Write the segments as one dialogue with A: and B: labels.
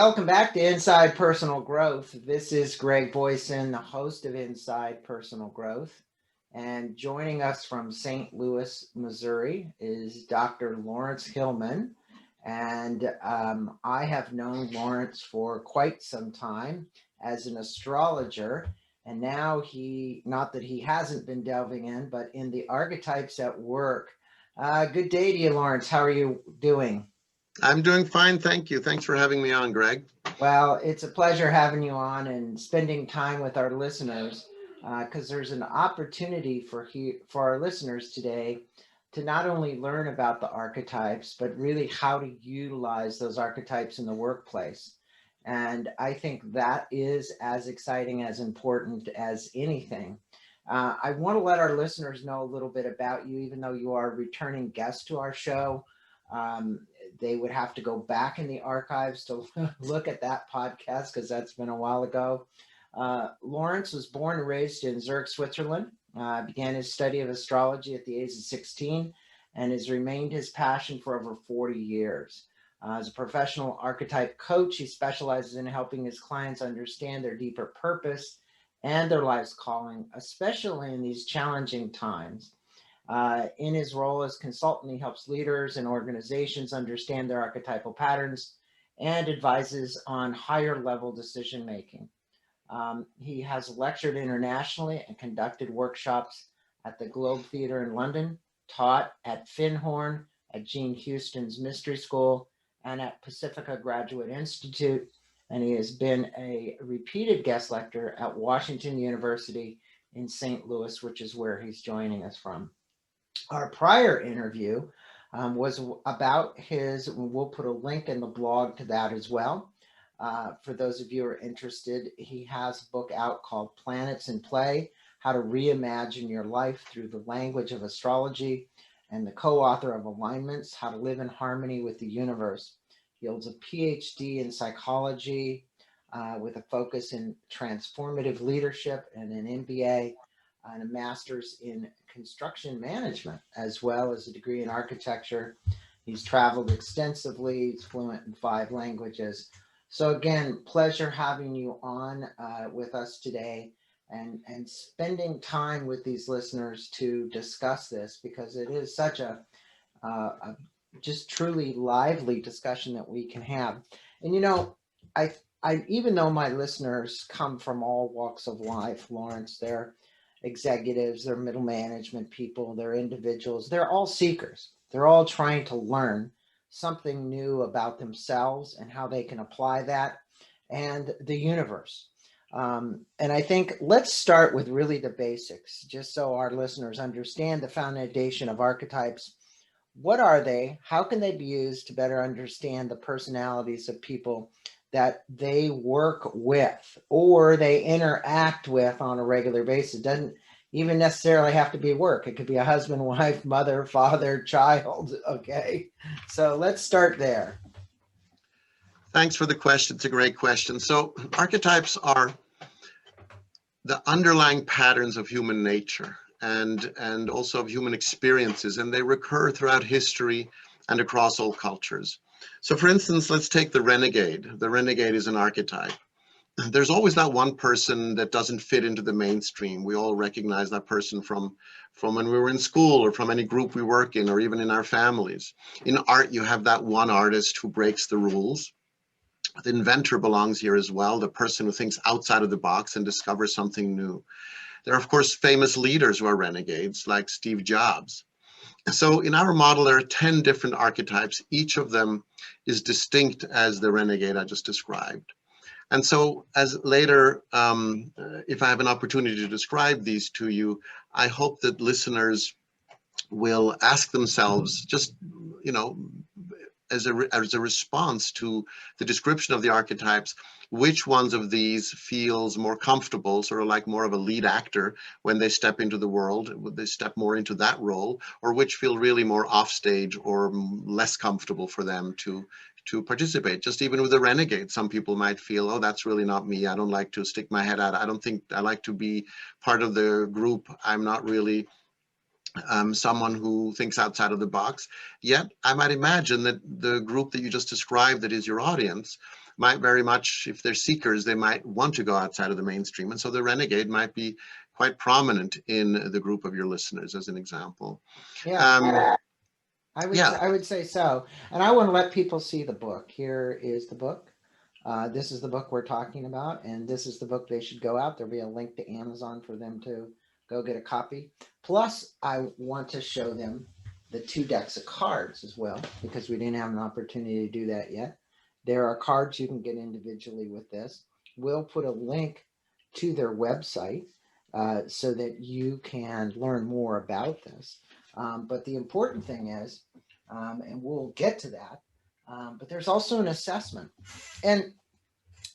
A: Welcome back to Inside Personal Growth. This is Greg Boyson, the host of Inside Personal Growth. And joining us from St. Louis, Missouri is Dr. Laurence Hillman. And I have known Laurence for quite some time as an astrologer. And now not that he hasn't been delving in, but in the archetypes at work. Good day to you, Laurence. How are you doing?
B: I'm doing fine, thank you. Thanks for having me on, Greg.
A: Well, it's a pleasure having you on and spending time with our listeners, because there's an opportunity for our listeners today to not only learn about the archetypes, but really how to utilize those archetypes in the workplace. And I think that is as exciting, as important as anything. I want to let our listeners know a little bit about you, even though you are a returning guest to our show. They would have to go back in the archives to look at that podcast because that's been a while ago. Laurence was born and raised in Zurich, Switzerland, began his study of astrology at the age of 16 and has remained his passion for over 40 years. As a professional archetype coach, he specializes in helping his clients understand their deeper purpose and their life's calling, especially in these challenging times. In his role as consultant, he helps leaders and organizations understand their archetypal patterns and advises on higher level decision making. He has lectured internationally and conducted workshops at the Globe Theatre in London, taught at Finhorn, at Gene Houston's Mystery School, and at Pacifica Graduate Institute. And he has been a repeated guest lecturer at Washington University in St. Louis, which is where he's joining us from. Our prior interview was about we'll put a link in the blog to that as well. For those of you who are interested, he has a book out called Planets in Play, How to Reimagine Your Life Through the Language of Astrology, and the co-author of Alignments, How to Live in Harmony with the Universe. He holds a PhD in psychology with a focus in transformative leadership and an MBA and a master's in construction management, as well as a degree in architecture. He's traveled extensively. He's fluent in 5 languages. So again, pleasure having you on with us today and spending time with these listeners to discuss this, because it is such a just truly lively discussion that we can have. And you know, I even though my listeners come from all walks of life, Laurence, they're executives, they're middle management people, they're individuals, they're all seekers. They're all trying to learn something new about themselves and how they can apply that and the universe. And I think let's start with really the basics, just so our listeners understand the foundation of archetypes. What are they? How can they be used to better understand the personalities of people that they work with or they interact with on a regular basis? It doesn't even necessarily have to be work. It could be a husband, wife, mother, father, child. Okay. So let's start there.
B: Thanks for the question. It's a great question. So archetypes are the underlying patterns of human nature and also of human experiences, and they recur throughout history and across all cultures. So for instance, let's take the renegade. The renegade is an archetype. There's always that one person that doesn't fit into the mainstream. We all recognize that person from when we were in school or from any group we work in or even in our families. In art, you have that one artist who breaks the rules. The inventor belongs here as well, the person who thinks outside of the box and discovers something new. There are, of course, famous leaders who are renegades, like Steve Jobs. So in our model, there are 10 different archetypes. Each of them is distinct as the renegade I just described. And so as later, if I have an opportunity to describe these to you, I hope that listeners will ask themselves, just, you know, as a response to the description of the archetypes, which ones of these feels more comfortable, sort of like more of a lead actor when they step into the world, would they step more into that role, or which feel really more offstage or less comfortable for them to participate. Just even with the renegade, some people might feel, oh, that's really not me. I don't like to stick my head out. I don't think I like to be part of the group. I'm not really someone who thinks outside of the box. Yet I might imagine that the group that you just described, that is your audience, might very much, if they're seekers, they might want to go outside of the mainstream. And so the renegade might be quite prominent in the group of your listeners, as an example.
A: Yeah.
B: Yeah,
A: I would say so. And I want to let people see the book. Here is the book. This is the book we're talking about, and this is the book they should go out. There'll be a link to Amazon for them to go get a copy. Plus, I want to show them the 2 decks of cards as well, because we didn't have an opportunity to do that yet. There are cards you can get individually with this. We'll put a link to their website so that you can learn more about this. But the important thing is, and we'll get to that, but there's also an assessment. And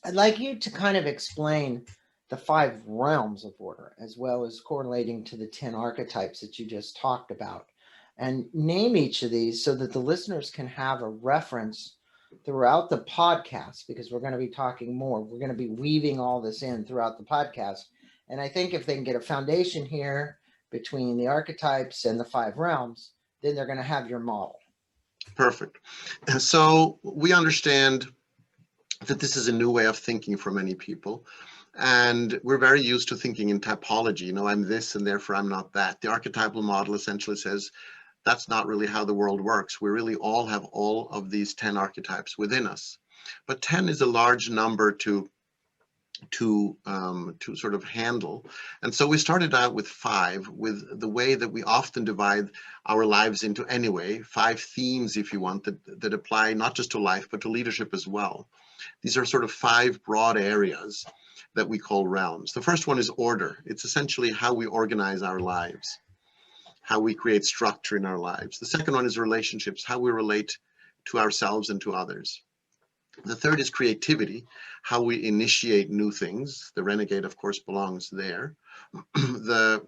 A: I'd like you to kind of explain the 5 realms of order, as well as correlating to the 10 archetypes that you just talked about, and name each of these so that the listeners can have a reference throughout the podcast, because we're going to be talking more. We're going to be weaving all this in throughout the podcast. And I think if they can get a foundation here between the archetypes and the 5 realms, then they're going to have your model.
B: perfect. So we understand that this is a new way of thinking for many people. And we're very used to thinking in typology. You know, I'm this and therefore I'm not that. The archetypal model essentially says that's not really how the world works. We really all have all of these 10 archetypes within us. But 10 is a large number to sort of handle. And so we started out with 5, with the way that we often divide our lives into anyway, 5 themes, if you want, that apply not just to life, but to leadership as well. These are sort of 5 broad areas that we call realms. The first one is order. It's essentially how we organize our lives, how we create structure in our lives. The second one is relationships, how we relate to ourselves and to others. The third is creativity, how we initiate new things. The renegade, of course, belongs there. The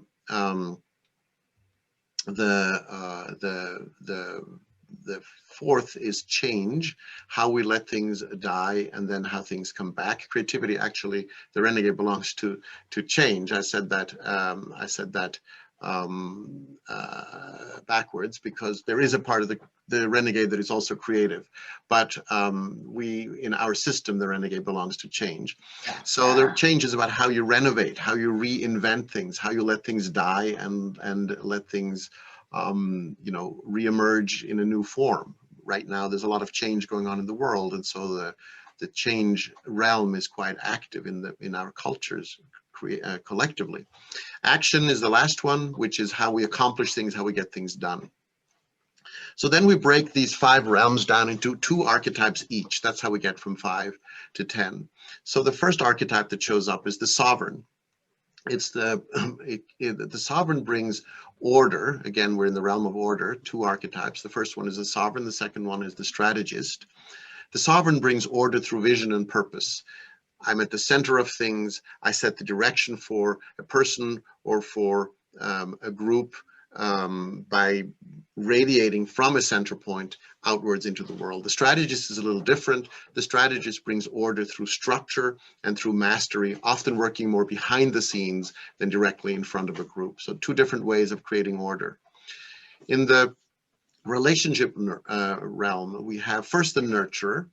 B: fourth is change, how we let things die and then how things come back. Creativity, actually, the renegade belongs to change. I said that backwards, because there is a part of the renegade that is also creative, but in our system, the renegade belongs to change. So the change is about how you renovate, how you reinvent things, how you let things die and let things reemerge in a new form. Right now, there's a lot of change going on in the world, and so the change realm is quite active in our cultures collectively. Action is the last one, which is how we accomplish things, how we get things done. So then we break these 5 realms down into 2 archetypes each. That's how we get from 5 to 10. So the first archetype that shows up is the sovereign. It's the sovereign brings order. Again, we're in the realm of order, 2 archetypes. The first one is the sovereign. The second one is the strategist. The sovereign brings order through vision and purpose. I'm at the center of things. I set the direction for a person or for a group by radiating from a center point outwards into the world. The strategist is a little different. The strategist brings order through structure and through mastery, often working more behind the scenes than directly in front of a group. So 2 different ways of creating order. In the relationship realm, we have first the nurturer,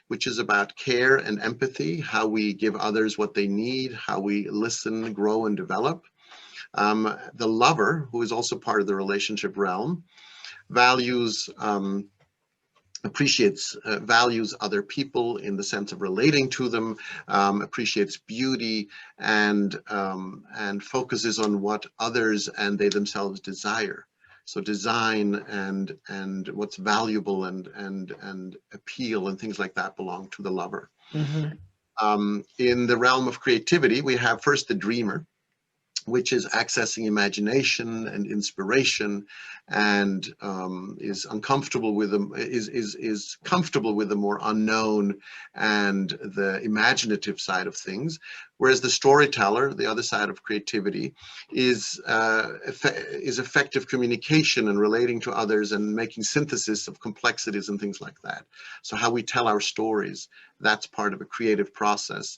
B: which is about care and empathy, how we give others what they need, how we listen, grow, and develop. The lover, who is also part of the relationship realm, values other people in the sense of relating to them, appreciates beauty, and focuses on what others and they themselves desire. So design and what's valuable and appeal and things like that belong to the lover. Mm-hmm. In the realm of creativity, we have first the dreamer, which is accessing imagination and inspiration, and is comfortable with the more unknown and the imaginative side of things. Whereas the storyteller, the other side of creativity, is effective communication and relating to others and making synthesis of complexities and things like that. So how we tell our stories, that's part of a creative process.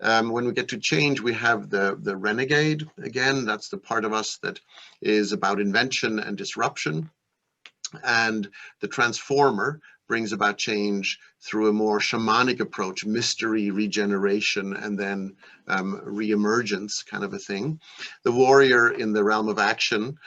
B: When we get to change, we have the renegade. Again, that's the part of us that is about invention and disruption. And the transformer, brings about change through a more shamanic approach, mystery, regeneration, and then re-emergence kind of a thing. The warrior in the realm of action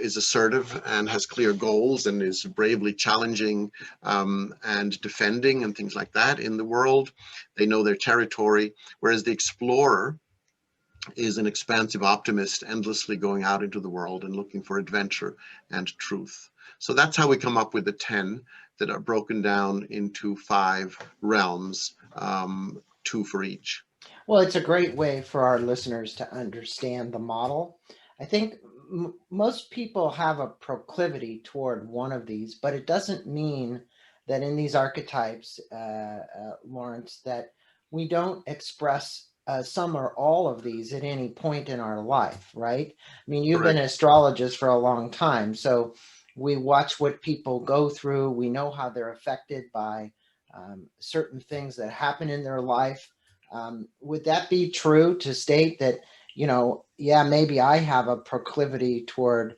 B: is assertive and has clear goals and is bravely challenging and defending and things like that in the world. They know their territory, whereas the explorer is an expansive optimist, endlessly going out into the world and looking for adventure and truth. So that's how we come up with the 10 that are broken down into 5 realms, 2 for each.
A: Well, it's a great way for our listeners to understand the model. I think most people have a proclivity toward one of these, but it doesn't mean that in these archetypes, Laurence, that we don't express some or all of these at any point in our life, right? I mean, you've been an astrologist for a long time, so we watch what people go through. We know how they're affected by certain things that happen in their life. Would that be true to state that, yeah, maybe I have a proclivity toward,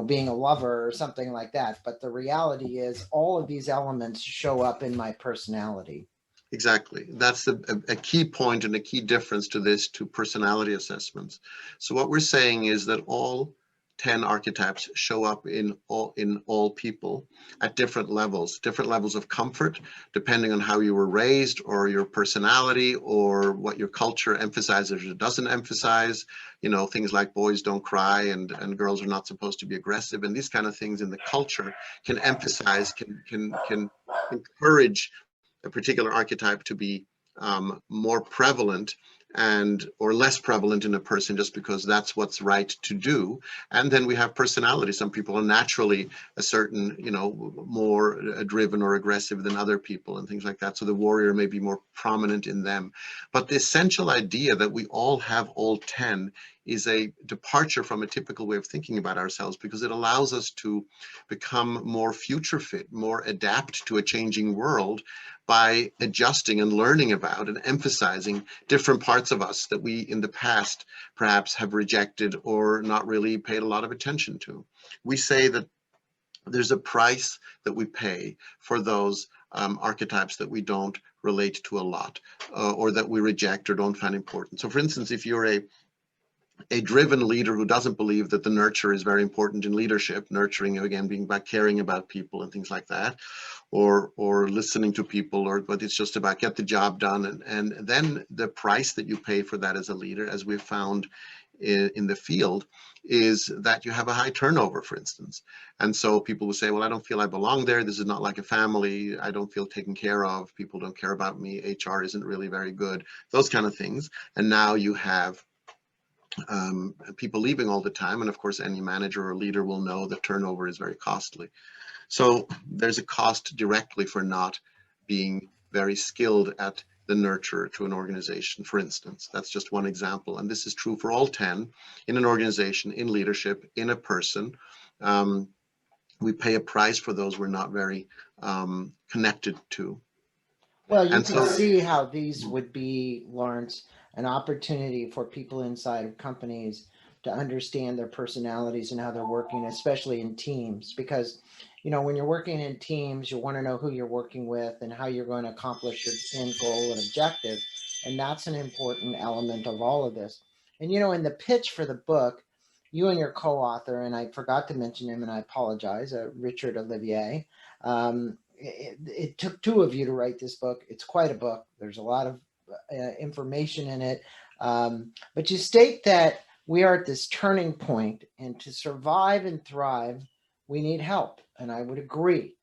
A: being a lover or something like that, but the reality is all of these elements show up in my personality?
B: Exactly. That's a key point and a key difference to personality assessments. So what we're saying is that all 10 archetypes show up in all people at different levels of comfort, depending on how you were raised or your personality or what your culture emphasizes or doesn't emphasize. Things like boys don't cry and girls are not supposed to be aggressive, and these kind of things in the culture can emphasize, can encourage a particular archetype to be more prevalent or less prevalent in a person just because that's what's right to do. And then we have personality. Some people are naturally a certain, more driven or aggressive than other people and things like that. So the warrior may be more prominent in them. But the essential idea that we all have all 10 is a departure from a typical way of thinking about ourselves, because it allows us to become more future fit, more adapt to a changing world by adjusting and learning about and emphasizing different parts of us that we in the past perhaps have rejected or not really paid a lot of attention to. We say that there's a price that we pay for those archetypes that we don't relate to a lot or that we reject or don't find important. So for instance, if you're a driven leader who doesn't believe that the nurture is very important in leadership, nurturing again being about caring about people and things like that, or listening to people, but it's just about get the job done, and then the price that you pay for that as a leader, as we've found in the field, is that you have a high turnover, for instance. And so people will say, well, I don't feel I belong there. This is not like a family. I don't feel taken care of. People don't care about me. HR isn't really very good. Those kind of things. And now you have people leaving all the time. And of course, any manager or leader will know that turnover is very costly. So there's a cost directly for not being very skilled at the nurture to an organization, for instance. That's just one example. And this is true for all 10 in an organization, in leadership, in a person. We pay a price for those we're not very connected to.
A: Well, you can see how these would be, Laurence, an opportunity for people inside of companies to understand their personalities and how they're working, especially in teams. Because, when you're working in teams, you want to know who you're working with and how you're going to accomplish your end goal and objective. And that's an important element of all of this. And, in the pitch for the book, you and your co-author, and I forgot to mention him, and I apologize, Richard Olivier, it took 2 of you to write this book. It's quite a book. There's a lot of information in it. But you state that we are at this turning point, and to survive and thrive, we need help. And I would agree.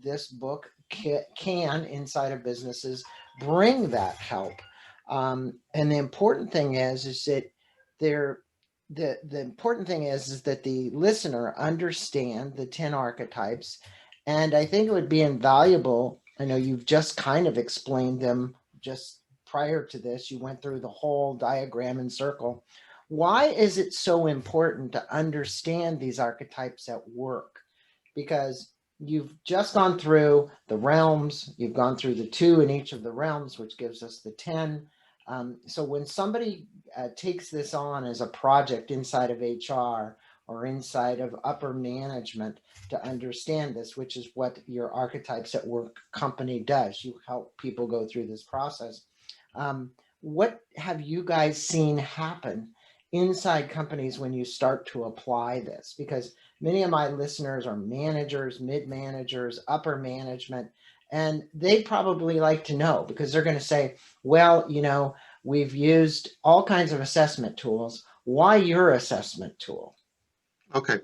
A: This book can, inside of businesses, bring that help. And the important thing is that the important thing is that the listener understand the 10 archetypes. And I think it would be invaluable. I know you've just kind of explained them just prior to this. You went through the whole diagram and circle. Why is it so important to understand these archetypes at work? Because you've just gone through the realms, you've gone through the 2 in each of the realms, which gives us the 10. So when somebody takes this on as a project inside of HR, or inside of upper management to understand this, which is what your Archetypes at Work company does. You help people go through this process. What have you guys seen happen inside companies when you start to apply this? Because many of my listeners are managers, mid-managers, upper management, and they probably like to know, because they're going to say, well, we've used all kinds of assessment tools. Why your assessment tool?
B: Okay,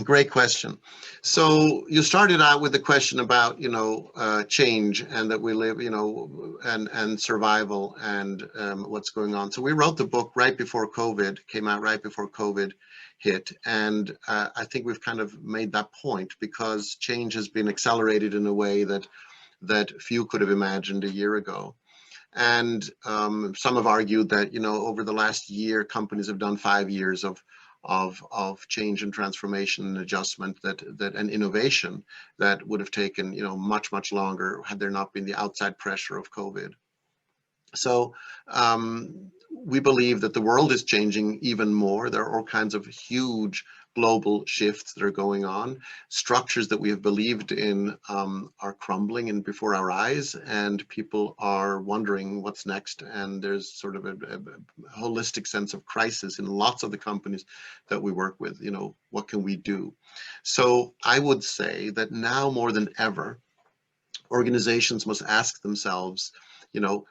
B: great question. So you started out with the question about, change, and that we live, and survival, and what's going on. So we wrote the book right before COVID, came out right before COVID hit. And I think we've kind of made that point, because change has been accelerated in a way that few could have imagined a year ago. And some have argued that, over the last year, companies have done 5 years of change and transformation and adjustment that and innovation that would have taken, much longer had there not been the outside pressure of COVID. So we believe that the world is changing even more. There are all kinds of huge global shifts that are going on. Structures that we have believed in are crumbling in before our eyes, and people are wondering what's next. And there's sort of a holistic sense of crisis in lots of the companies that we work with. What can we do? So I would say that now more than ever, organizations must ask themselves,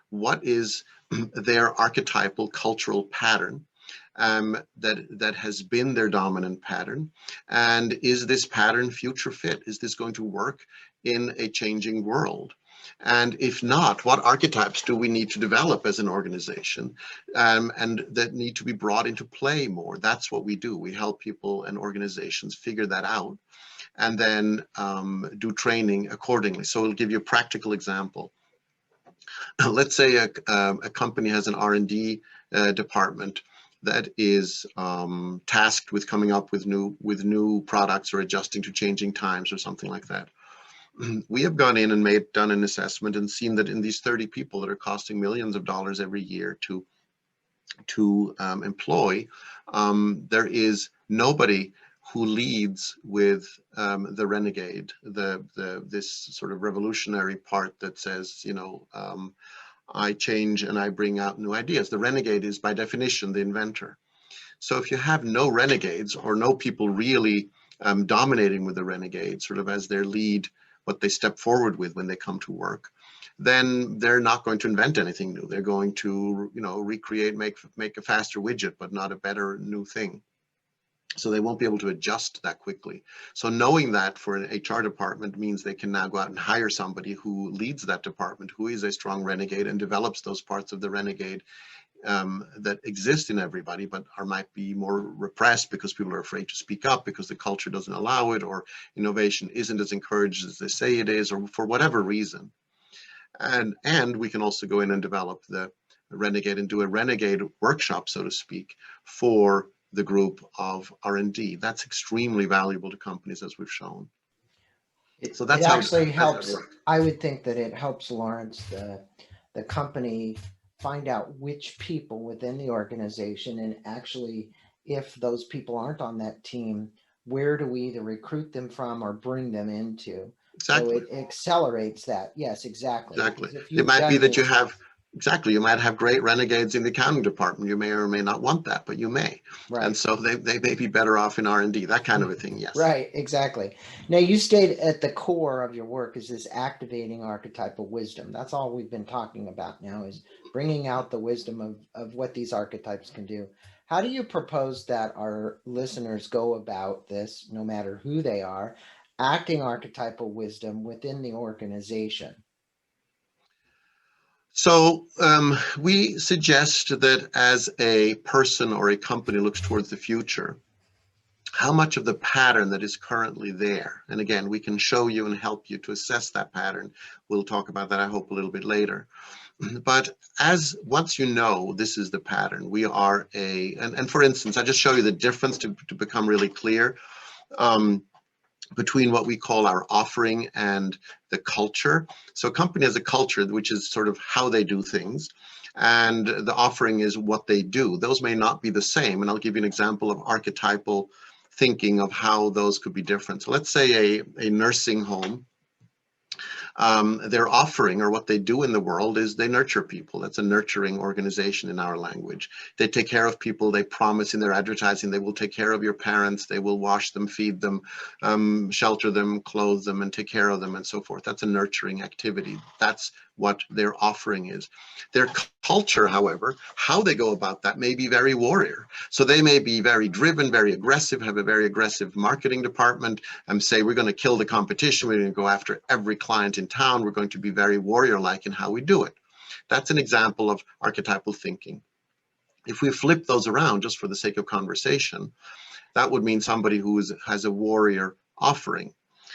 B: what is their archetypal cultural pattern that has been their dominant pattern, and is this pattern future fit? Is this going to work in a changing world? And if not, what archetypes do we need to develop as an organization, and that need to be brought into play more? That's what we do. We help people and organizations figure that out, and then do training accordingly. So we'll give you a practical example. Let's say a company has an R&D department that is tasked with coming up with new products or adjusting to changing times or something like that. We have gone in and done an assessment and seen that in these 30 people that are costing millions of dollars every year to employ, there is nobody who leads with the Renegade, this sort of revolutionary part that says, I change and I bring out new ideas. The Renegade is by definition the inventor. So if you have no renegades, or no people really dominating with the Renegade sort of as their lead, what they step forward with when they come to work, then they're not going to invent anything new. They're going to, recreate, make a faster widget, but not a better new thing. So they won't be able to adjust that quickly. So knowing that for an HR department means they can now go out and hire somebody who leads that department, who is a strong renegade and develops those parts of the renegade that exist in everybody, but might be more repressed because people are afraid to speak up because the culture doesn't allow it, or innovation isn't as encouraged as they say it is, or for whatever reason. And we can also go in and develop the Renegade and do a Renegade workshop, so to speak, for the group of R&D. That's extremely valuable to companies, as we've shown. So that's
A: it actually helps. I would think that it helps, Laurence, the company find out which people within the organization, and actually, if those people aren't on that team, where do we either recruit them from or bring them into?
B: Exactly.
A: So it accelerates that. Yes, exactly.
B: Exactly. It might be that you have, exactly, you might have great renegades in the accounting department. You may or may not want that, but you may. Right. And so they may be better off in R&D, that kind of a thing, yes.
A: Right, exactly. Now, you state at the core of your work is this activating archetypal wisdom. That's all we've been talking about now, is bringing out the wisdom of what these archetypes can do. How do you propose that our listeners go about this, no matter who they are, acting archetypal wisdom within the organization?
B: So we suggest that as a person or a company looks towards the future, how much of the pattern that is currently there, and again, we can show you and help you to assess that pattern. We'll talk about that, I hope, a little bit later. But once you know this is the pattern, we are and for instance, I just show you the difference to become really clear. Between what we call our offering and the culture. So a company has a culture, which is sort of how they do things, and the offering is what they do. Those may not be the same. And I'll give you an example of archetypal thinking of how those could be different. So let's say a nursing home, their offering, or what they do in the world, is they nurture people. That's a nurturing organization in our language. They take care of people. They promise in their advertising they will take care of your parents. They will wash them, feed them, shelter them, clothe them, and take care of them, and so forth. That's a nurturing activity. That's what their offering is. Their culture, however, how they go about that may be very warrior. So they may be very driven, very aggressive, have a very aggressive marketing department, and say, we're going to kill the competition. We're going to go after every client in town. We're going to be very warrior-like in how we do it. That's an example of archetypal thinking. If we flip those around, just for the sake of conversation, that would mean somebody who has a warrior offering.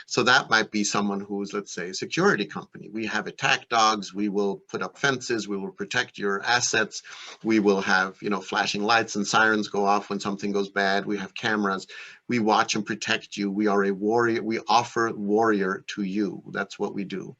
B: So that might be someone who's, let's say, a security company. We have attack dogs. We will put up fences. We will protect your assets. We will have, flashing lights and sirens go off when something goes bad. We have cameras. We watch and protect you. We are a warrior. We offer warrior to you. That's what we do.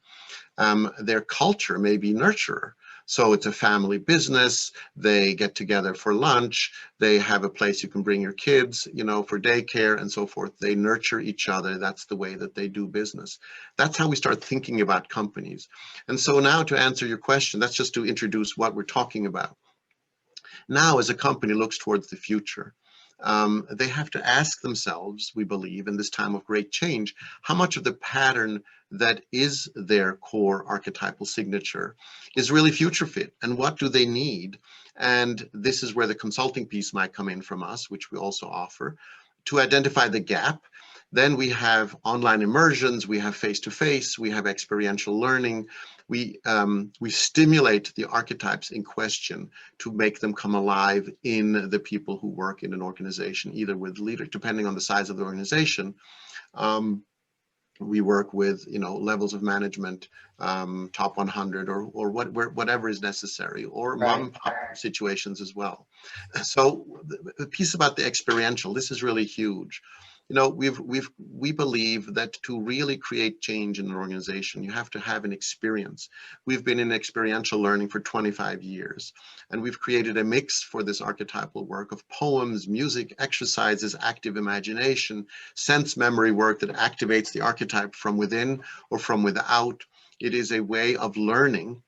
B: Their culture may be nurturer. So it's a family business. They get together for lunch. They have a place you can bring your kids, for daycare and so forth. They nurture each other. That's the way that they do business. That's how we start thinking about companies. And so now, to answer your question, that's just to introduce what we're talking about. Now, as a company looks towards the future, they have to ask themselves, we believe, in this time of great change, how much of the pattern that is their core archetypal signature is really future fit, and what do they need? And this is where the consulting piece might come in from us, which we also offer, to identify the gap. Then we have online immersions, we have face-to-face, we have experiential learning. We stimulate the archetypes in question to make them come alive in the people who work in an organization, either with leaders, depending on the size of the organization. We work with, levels of management, top 100 or whatever is necessary, or mom and pop situations as well. So the piece about the experiential, this is really huge. We believe that to really create change in an organization, you have to have an experience. We've been in experiential learning for 25 years, and we've created a mix for this archetypal work of poems, music, exercises, active imagination, sense memory work that activates the archetype from within or from without. It is a way of learning,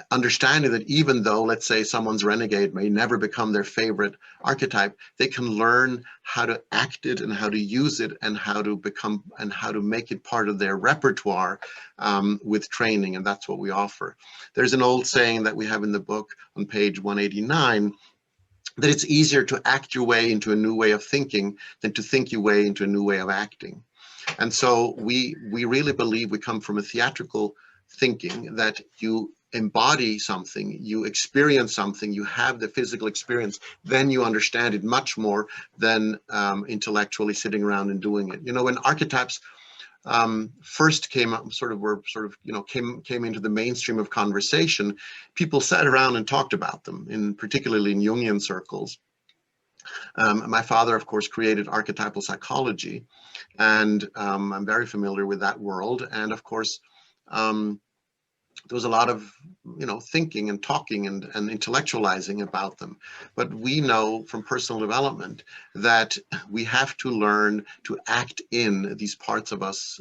B: understanding that even though, let's say, someone's renegade may never become their favorite archetype, they can learn how to act it and how to use it and how to make it part of their repertoire with training, and that's what we offer. There's an old saying that we have in the book on page 189, that it's easier to act your way into a new way of thinking than to think your way into a new way of acting. And so we really believe we come from a theatrical thinking that you embody something, you experience something, you have the physical experience, then you understand it much more than intellectually sitting around and doing it. When archetypes first came up, came into the mainstream of conversation, people sat around and talked about them, particularly in Jungian circles. My father, of course, created archetypal psychology, and I'm very familiar with that world. And of course, there was a lot of thinking and talking and intellectualizing about them. But we know from personal development that we have to learn to act in these parts of us,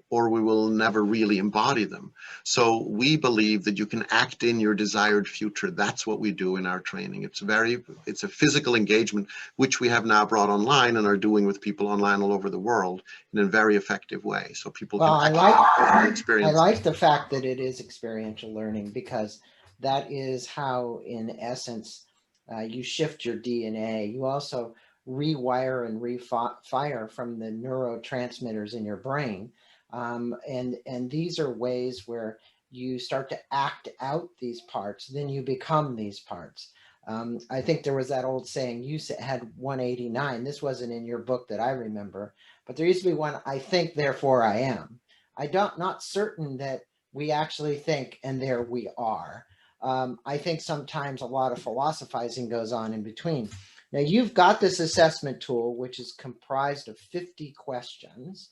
B: or we will never really embody them. So we believe that you can act in your desired future. That's what we do in our training. It's a physical engagement, which we have now brought online and are doing with people online all over the world in a very effective way. So people can experience.
A: I like the fact that it is experiential learning, because that is how, in essence, you shift your DNA. You also rewire and refire from the neurotransmitters in your brain. And these are ways where you start to act out these parts, then you become these parts. I think there was that old saying, you had 189. This wasn't in your book that I remember, but there used to be one, I think, therefore I am. Not certain that we actually think and there we are. I think sometimes a lot of philosophizing goes on in between. Now, you've got this assessment tool, which is comprised of 50 questions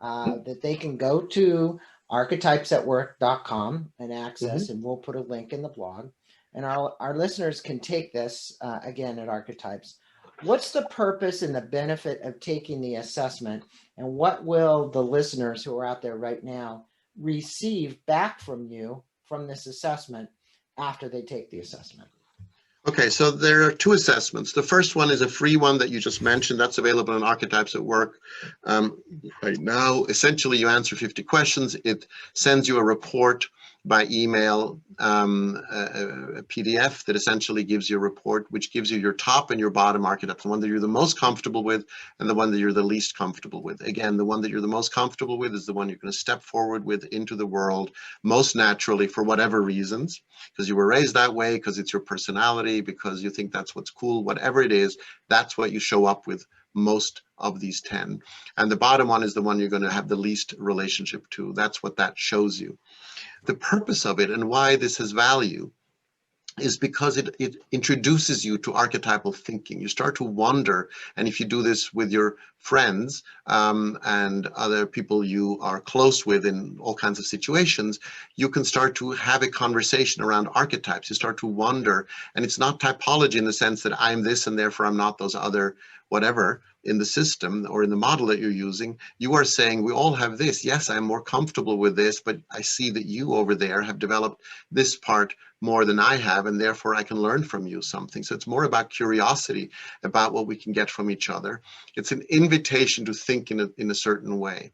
A: that they can go to archetypesatwork.com and access, and we'll put a link in the blog. And our listeners can take this, again, at Archetypes. What's the purpose and the benefit of taking the assessment, and what will the listeners who are out there right now receive back from you from this assessment after they take the assessment?
B: Okay, so there are two assessments. The first one is a free one that you just mentioned. That's available on Archetypes at Work right now. Essentially, you answer 50 questions. It sends you a report by email, a PDF that essentially gives you a report, which gives you your top and your bottom archetypes, the one that you're the most comfortable with and the one that you're the least comfortable with. Again, the one that you're the most comfortable with is the one you're going to step forward with into the world most naturally for whatever reasons, because you were raised that way, because it's your personality, because you think that's what's cool, whatever it is, that's what you show up with most of these 10. And the bottom one is the one you're going to have the least relationship to. That's what that shows you. The purpose of it and why this has value is because it introduces you to archetypal thinking. You start to wonder, and if you do this with your friends and other people you are close with in all kinds of situations, you can start to have a conversation around archetypes. You start to wonder, and it's not typology in the sense that I'm this and therefore I'm not those other whatever in the system or in the model that you're using. You are saying we all have this. Yes, I'm more comfortable with this, but I see that you over there have developed this part more than I have, and therefore I can learn from you something. So it's more about curiosity about what we can get from each other. It's an invitation to think in a certain way.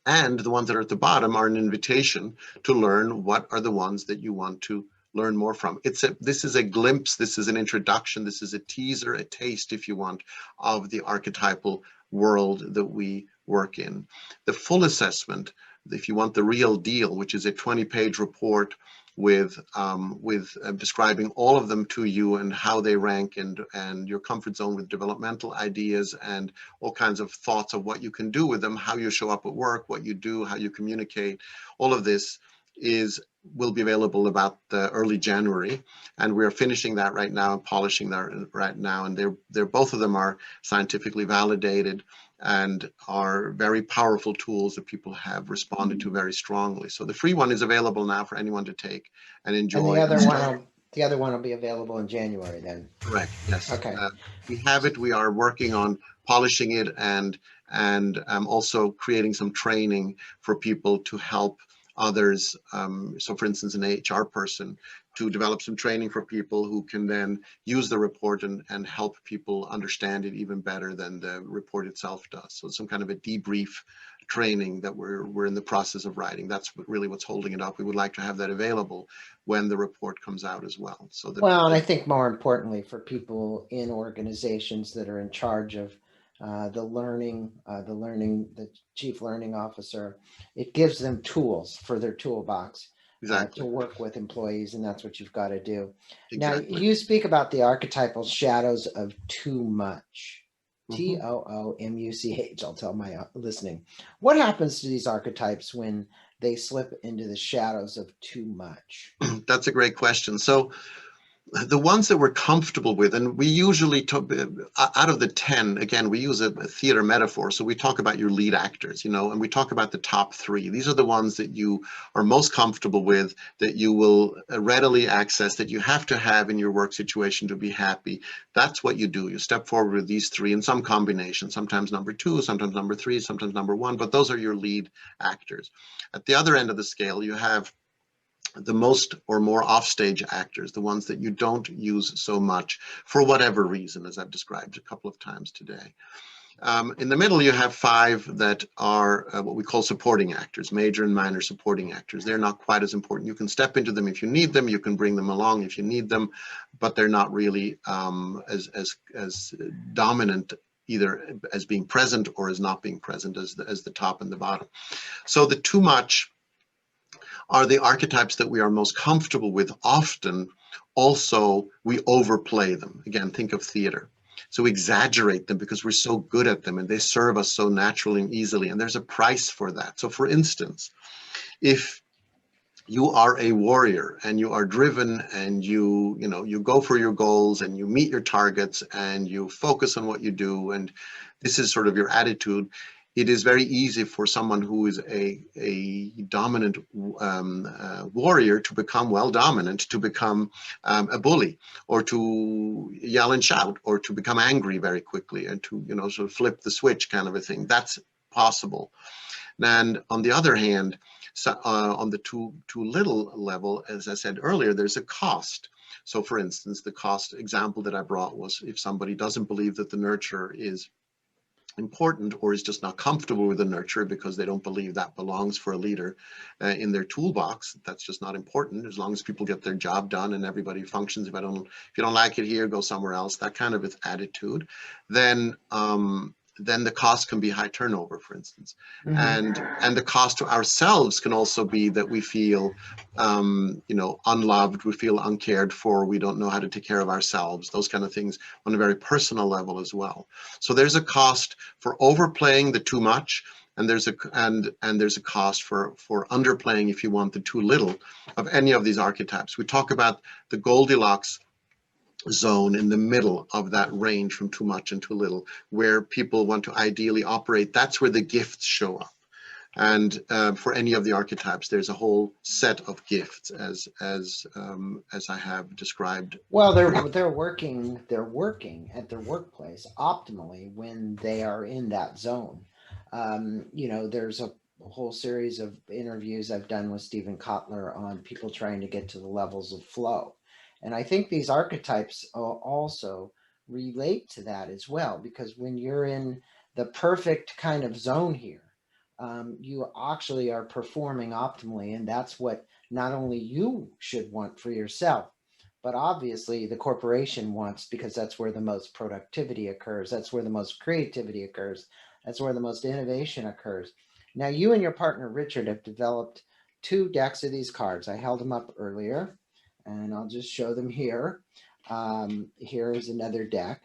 B: And the ones that are at the bottom are an invitation to learn what are the ones that you want to learn more from. This is a glimpse, this is an introduction, this is a teaser, a taste, if you want, of the archetypal world that we work in. The full assessment, if you want the real deal, which is a 20-page report with describing all of them to you and how they rank and your comfort zone with developmental ideas and all kinds of thoughts of what you can do with them, how you show up at work, what you do, how you communicate. All of this will be available about early January, and we're finishing that right now and polishing that right now, and they're both of them are scientifically validated and are very powerful tools that people have responded to very strongly. So the free one is available now for anyone to take and enjoy.
A: And the other one will be available in January then.
B: Correct. Yes.
A: Okay.
B: We have it. We are working on polishing it and also creating some training for people to help others. So for instance, an HR person to develop some training for people who can then use the report and help people understand it even better than the report itself does. So some kind of a debrief training that we're in the process of writing. That's really what's holding it up. We would like to have that available when the report comes out as well. So
A: and I think more importantly for people in organizations that are in charge of the chief learning officer, it gives them tools for their toolbox to work with employees, and that's what you've got to do.
B: Exactly.
A: Now, you speak about the archetypal shadows of too much. TOOMUCH. I'll tell my listening. What happens to these archetypes when they slip into the shadows of too much?
B: That's a great question. So the ones that we're comfortable with, and we usually talk out of the 10, again, we use a theater metaphor. So we talk about your lead actors, and we talk about the top 3. These are the ones that you are most comfortable with, that you will readily access, that you have to have in your work situation to be happy. That's what you do. You step forward with these 3 in some combination, sometimes number 2, sometimes number 3, sometimes number 1, but those are your lead actors. At the other end of the scale, you have the most or more offstage actors, the ones that you don't use so much for whatever reason, as I've described a couple of times today. In the middle, you have 5 that are what we call supporting actors, major and minor supporting actors. They're not quite as important. You can step into them if you need them. You can bring them along if you need them, but they're not really as dominant either as being present or as not being present as the top and the bottom. So the too much are the archetypes that we are most comfortable with. Often also we overplay them. Again, think of theater. So we exaggerate them because we're so good at them and they serve us so naturally and easily, and there's a price for that. So for instance, if you are a warrior and you are driven and you go for your goals and you meet your targets and you focus on what you do, and this is sort of your attitude, it is very easy for someone who is a dominant warrior to become dominant, to become a bully, or to yell and shout, or to become angry very quickly, and to, you know, sort of flip the switch kind of a thing. That's possible. And on the other hand, so, on the too little level, as I said earlier, there's a cost. So for instance, the cost example that I brought was if somebody doesn't believe that the nurture is important, or is just not comfortable with the nurture because they don't believe that belongs for a leader in their toolbox. That's just not important. As long as people get their job done and everybody functions, if you don't like it here, go somewhere else, that kind of attitude, then the cost can be high turnover, for instance. And the cost to ourselves can also be that we feel you know, unloved, we feel uncared for, we don't know how to take care of ourselves, those kind of things on a very personal level as well. So there's a cost for overplaying the too much, and there's a cost for underplaying, if you want, the too little of any of these archetypes. We talk about the Goldilocks zone in the middle of that range from too much and too little, where people want to ideally operate. That's where the gifts show up. And for any of the archetypes, there's a whole set of gifts, as I have described.
A: Well, they're working at their workplace optimally when they are in that zone. You know, there's a whole series of interviews I've done with Stephen Kotler on people trying to get to the levels of flow. And I think these archetypes also relate to that as well, because when you're in the perfect kind of zone here, you actually are performing optimally. And that's what not only you should want for yourself, but obviously the corporation wants, because that's where the most productivity occurs. That's where the most creativity occurs. That's where the most innovation occurs. Now, you and your partner, Richard, have developed 2 decks of these cards. I held them up earlier, and I'll just show them here. Here is another deck.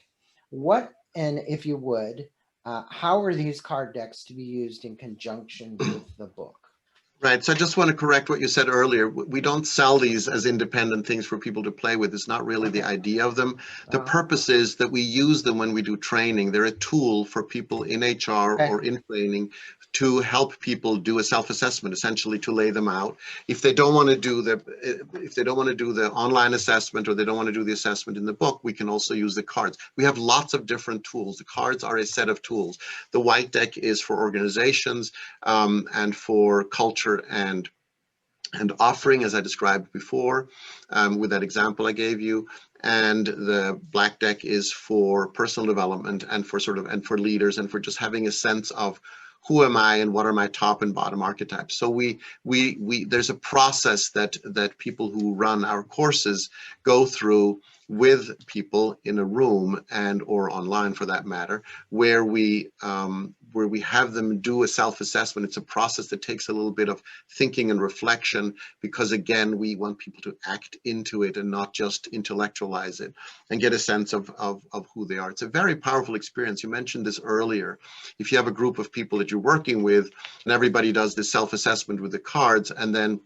A: And if you would, how are these card decks to be used in conjunction with the book?
B: Right. So I just want to correct what you said earlier. We don't sell these as independent things for people to play with. It's not really the idea of them. The purpose is that we use them when we do training. They're a tool for people in HR or in training to help people do a self-assessment, essentially to lay them out. If they don't want to do the online assessment, or they don't want to do the assessment in the book, we can also use the cards. We have lots of different tools. The cards are a set of tools. The white deck is for organizations and for culture and offering, as I described before, with that example I gave you. And the black deck is for personal development and for for leaders, and for just having a sense of who am I and what are my top and bottom archetypes. So there's a process that people who run our courses go through with people in a room or online, for that matter, where we have them do a self-assessment. It's a process that takes a little bit of thinking and reflection, because again, we want people to act into it and not just intellectualize it and get a sense of who they are. It's a very powerful experience. You mentioned this earlier. If you have a group of people that you're working with and everybody does this self-assessment with the cards, and then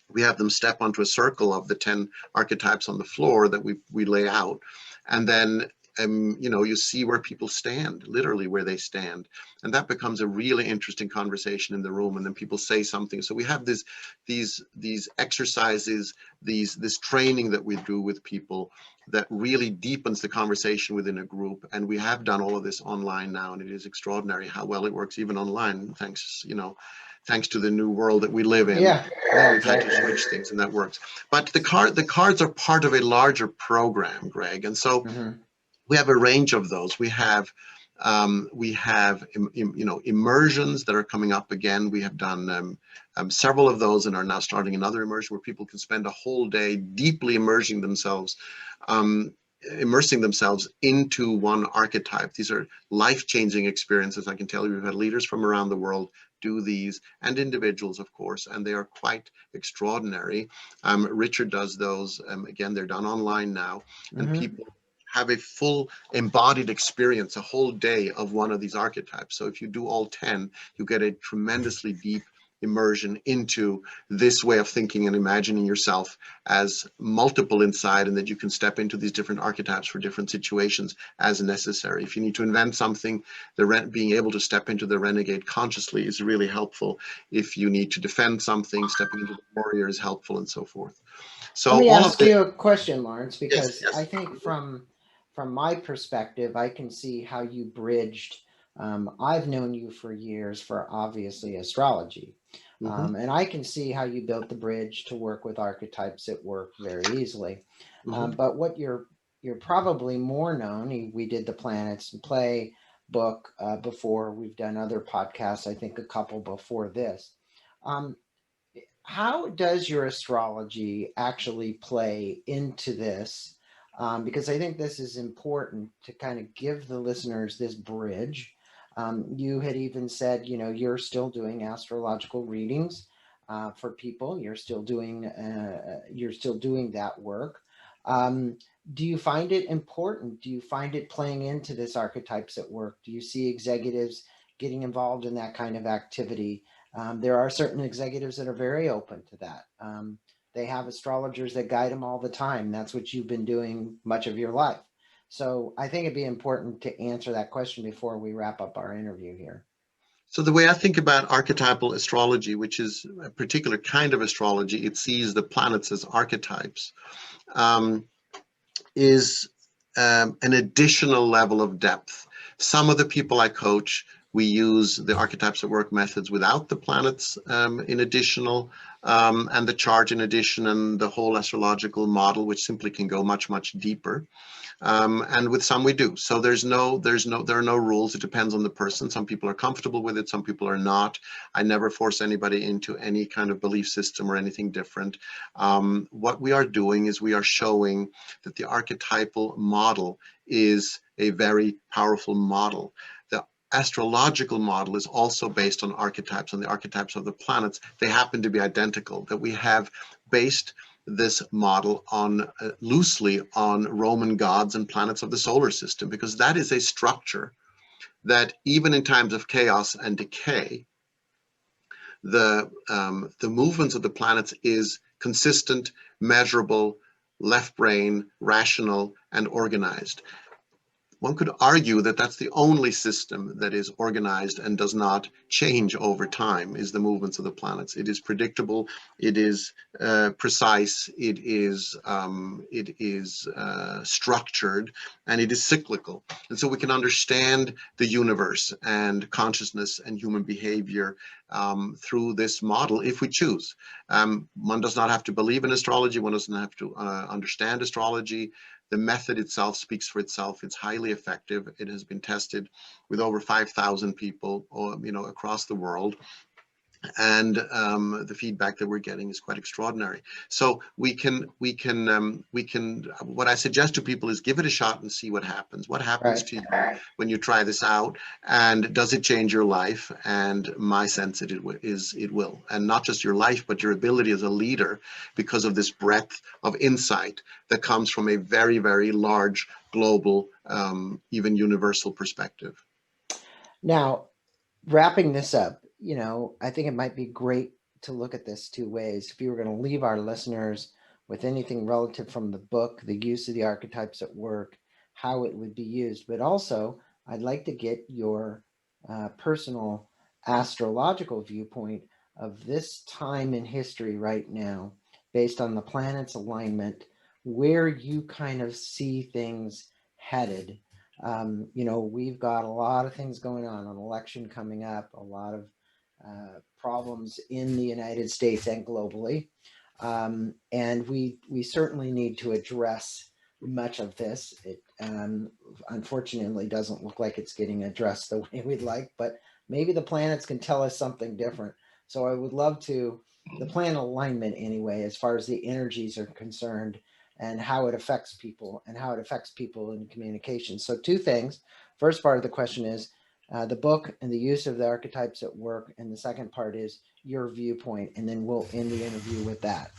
B: we have them step onto a circle of the 10 archetypes on the floor that we lay out, and then you know, you see where people stand, literally where they stand, and that becomes a really interesting conversation in the room. And then people say something. So we have these exercises, this training that we do with people that really deepens the conversation within a group. And we have done all of this online now, and it is extraordinary how well it works even online, thanks to the new world that we live in.
A: Yeah,
B: we've had to switch things, and that works. But the cards are part of a larger program, Greg, and so we have a range of those. We have immersions that are coming up again. We have done several of those, and are now starting another immersion where people can spend a whole day deeply immersing themselves into one archetype. These are life-changing experiences. I can tell you, we've had leaders from around the world do these, and individuals, of course, and they are quite extraordinary. Richard does those. Again, they're done online now, and people have a full embodied experience, a whole day of one of these archetypes. So if you do all 10, you get a tremendously deep immersion into this way of thinking and imagining yourself as multiple inside, and that you can step into these different archetypes for different situations as necessary. If you need to invent something, being able to step into the renegade consciously is really helpful. If you need to defend something, stepping into the warrior is helpful, and so forth. So
A: Let me
B: all of
A: ask you a question, Laurence,
B: yes,
A: because I
B: yes.
A: think from my perspective, I can see how you bridged. I've known you for years for obviously astrology,
B: Mm-hmm,
A: and I can see how you built the bridge to work with archetypes at work very easily.
B: mm-hmm,
A: But what you're probably more known. We did the Planets in Play book before. We've done other podcasts. I think a couple before this. Um, how does your astrology actually play into this? Because I think this is important to kind of give the listeners this bridge. You had even said, you're still doing astrological readings for people. You're still doing that work. Um, do you find it important? Do you find it playing into this archetypes at work? Do you see executives getting involved in that kind of activity? There are certain executives that are very open to that. They have astrologers that guide them all the time. That's what you've been doing much of your life. So I think it'd be important to answer that question before we wrap up our interview here.
B: So the way I think about archetypal astrology, which is a particular kind of astrology, it sees the planets as archetypes, um, is an additional level of depth. Some of the people I coach, we use the archetypes at work methods without the planets in additional, and the chart in addition, and the whole astrological model, which simply can go much, much deeper. And with some we do. So there are no rules. It depends on the person. Some people are comfortable with it, some people are not. I never force anybody into any kind of belief system or anything different. What we are doing is we are showing that the archetypal model is a very powerful model. The astrological model is also based on archetypes, on the archetypes of the planets. They happen to be identical, that we have based this model on loosely on Roman gods and planets of the solar system, because that is a structure that even in times of chaos and decay, the movements of the planets is consistent, measurable, left brain, rational, and organized. One could argue that that's the only system that is organized and does not change over time, is the movements of the planets. It is predictable, it is precise, it is structured, and it is cyclical. And so we can understand the universe and consciousness and human behavior through this model if we choose. One does not have to believe in astrology, one doesn't have to understand astrology. The method itself speaks for itself. It's highly effective. It has been tested with over 5,000 people, across the world. And the feedback that we're getting is quite extraordinary. So what I suggest to people is give it a shot and see what happens. What happens
A: Right.
B: to you when you try this out, and does it change your life? And my sense it will, and not just your life, but your ability as a leader, because of this breadth of insight that comes from a very, very large, global, even universal perspective.
A: Now, wrapping this up, I think it might be great to look at this two ways. If you were going to leave our listeners with anything relative from the book, the use of the archetypes at work, how it would be used, but also I'd like to get your personal astrological viewpoint of this time in history right now, based on the planet's alignment, where you kind of see things headed. We've got a lot of things going on, an election coming up, a lot of problems in the United States and globally. And we certainly need to address much of this. It unfortunately doesn't look like it's getting addressed the way we'd like, but maybe the planets can tell us something different. So I would love to, the planet alignment anyway, as far as the energies are concerned, and how it affects people in communication. So two things. First part of the question is the book and the use of the archetypes at work. And the second part is your viewpoint. And then we'll end the interview with that.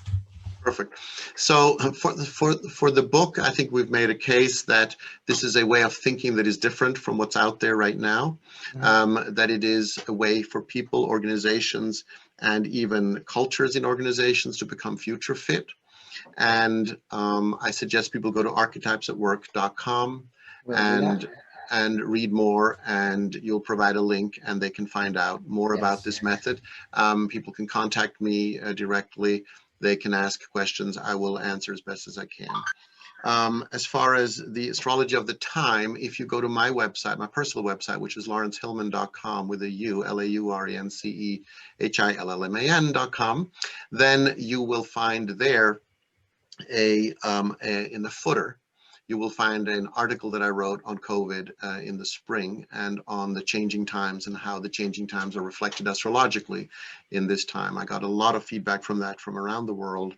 B: Perfect. So for the book, I think we've made a case that this is a way of thinking that is different from what's out there right now, that it is a way for people, organizations, and even cultures in organizations to become future fit. And I suggest people go to archetypesatwork.com
A: We'll do that.
B: and read more, and you'll provide a link and they can find out more about this method. People can contact me directly. They can ask questions. I will answer as best as I can. As far as the astrology of the time, if you go to my website, my personal website, which is laurence-hillman.com with a U, LAURENCEHILLMAN.com, then you will find there in the footer, you will find an article that I wrote on COVID in the spring and on the changing times and how the changing times are reflected astrologically in this time. I got a lot of feedback from that from around the world,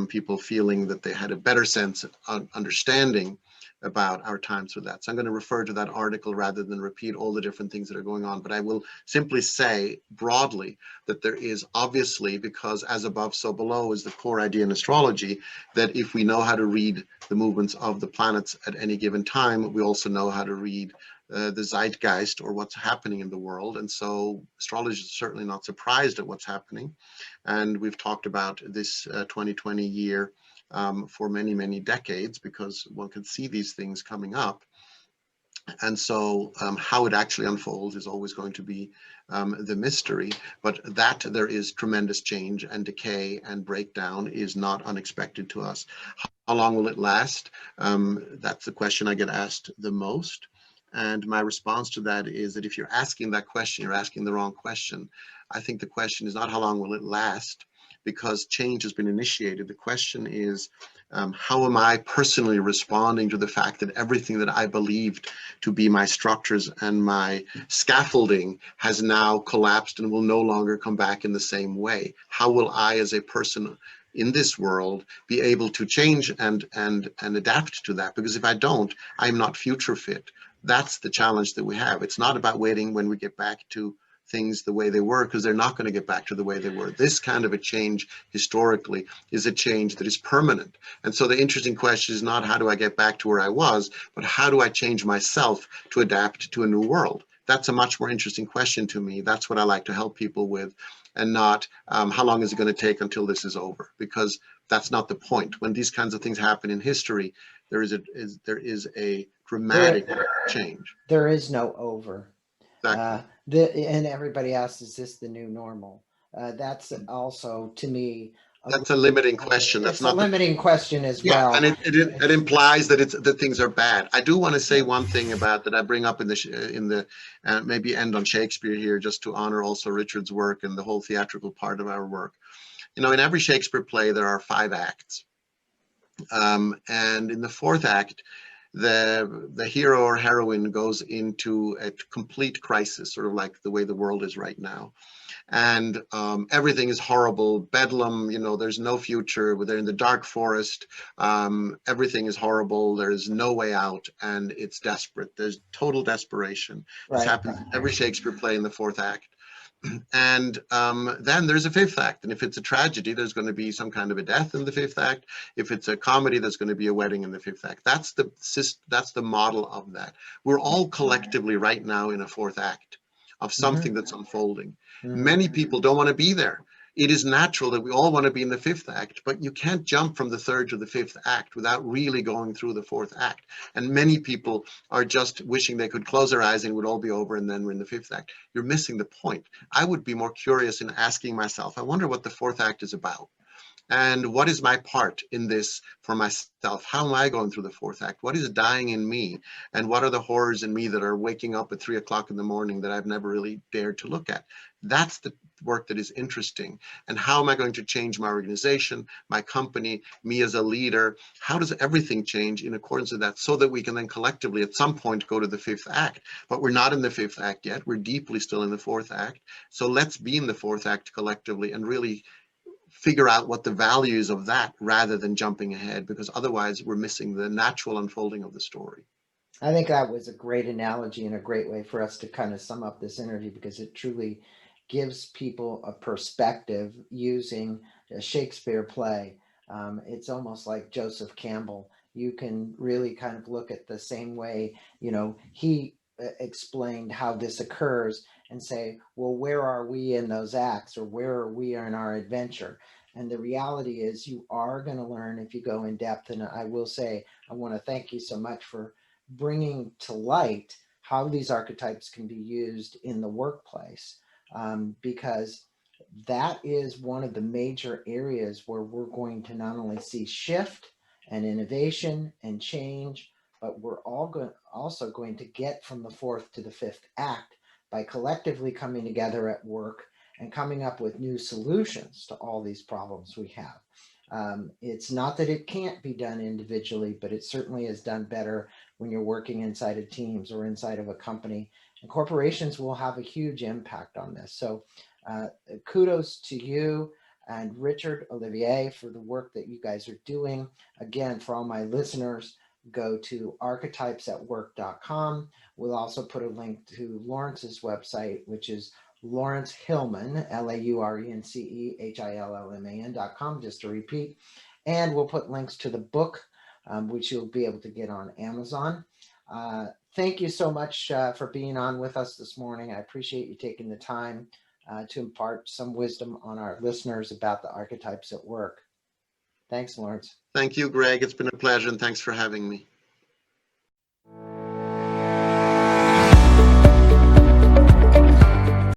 B: people feeling that they had a better sense of understanding about our times for that. So I'm going to refer to that article rather than repeat all the different things that are going on. But I will simply say broadly that there is obviously, because as above, so below is the core idea in astrology, that if we know how to read the movements of the planets at any given time, we also know how to read the zeitgeist or what's happening in the world. And so astrology is certainly not surprised at what's happening. And we've talked about this 2020 year for many, many decades, because one can see these things coming up. And so how it actually unfolds is always going to be the mystery, but that there is tremendous change and decay and breakdown is not unexpected to us. How long will it last? That's the question I get asked the most. And my response to that is that if you're asking that question, you're asking the wrong question. I think the question is not how long will it last, because change has been initiated. The question is, how am I personally responding to the fact that everything that I believed to be my structures and my scaffolding has now collapsed and will no longer come back in the same way? How will I as a person in this world be able to change and adapt to that? Because if I don't, I'm not future fit. That's the challenge that we have. It's not about waiting when we get back to things the way they were, because they're not going to get back to the way they were. This kind of a change historically is a change that is permanent. And so the interesting question is not how do I get back to where I was, but how do I change myself to adapt to a new world? That's a much more interesting question to me. That's what I like to help people with, and not how long is it going to take until this is over, because that's not the point. When these kinds of things happen in history, there is a dramatic change.
A: There is no over.
B: Exactly.
A: And everybody asks, is this the new normal? That's also, to me,
B: that's a limiting question. That's not
A: a limiting question as
B: yeah,
A: well.
B: and it implies that that things are bad. I do want to say one thing about that I bring up in the maybe end on Shakespeare here, just to honor also Richard's work and the whole theatrical part of our work. You know, in every Shakespeare play there are 5 acts, and in the 4th act, the hero or heroine goes into a complete crisis, sort of like the way the world is right now. And everything is horrible, bedlam, you know, there's no future, they're in the dark forest, everything is horrible, there's no way out, and it's desperate, there's total desperation. This happens in every Shakespeare play in the 4th act. And then there's a 5th act, and if it's a tragedy, there's going to be some kind of a death in the 5th act. If it's a comedy, there's going to be a wedding in the 5th act. That's the model of that. We're all collectively right now in a 4th act of something that's unfolding. Many people don't want to be there. It is natural that we all want to be in the 5th act, but you can't jump from the 3rd to the 5th act without really going through the 4th act. And many people are just wishing they could close their eyes and it would all be over and then we're in the 5th act. You're missing the point. I would be more curious in asking myself, I wonder what the 4th act is about. And what is my part in this for myself? How am I going through the 4th act? What is dying in me? And what are the horrors in me that are waking up at 3 o'clock in the morning that I've never really dared to look at? That's the work that is interesting. And how am I going to change my organization, my company, me as a leader? How does everything change in accordance with that, so that we can then collectively at some point go to the 5th act? But we're not in the 5th act yet. We're deeply still in the 4th act. So let's be in the 4th act collectively and really figure out what the values of that, rather than jumping ahead, because otherwise we're missing the natural unfolding of the story.
A: I think that was a great analogy and a great way for us to kind of sum up this interview, because it truly gives people a perspective using a Shakespeare play It's almost like Joseph Campbell. You can really kind of look at the same way, he explained how this occurs and say, well, where are we in those acts, or where are we in our adventure? And the reality is you are going to learn if you go in depth. And I will say, I want to thank you so much for bringing to light how these archetypes can be used in the workplace, because that is one of the major areas where we're going to not only see shift and innovation and change, but we're also going to get from the fourth to the fifth act by collectively coming together at work and coming up with new solutions to all these problems we have. It's not that it can't be done individually, but it certainly is done better when you're working inside of teams or inside of a company. And corporations will have a huge impact on this. So kudos to you and Richard, Olivier, for the work that you guys are doing. Again, for all my listeners, go to archetypesatwork.com. We'll also put a link to Laurence's website, which is Laurence Hillman, LaurenceHillman.com, just to repeat. And we'll put links to the book, which you'll be able to get on Amazon. Thank you so much for being on with us this morning. I appreciate you taking the time to impart some wisdom on our listeners about the archetypes at work. Thanks, Laurence.
B: Thank you, Greg. It's been a pleasure, and thanks for having me.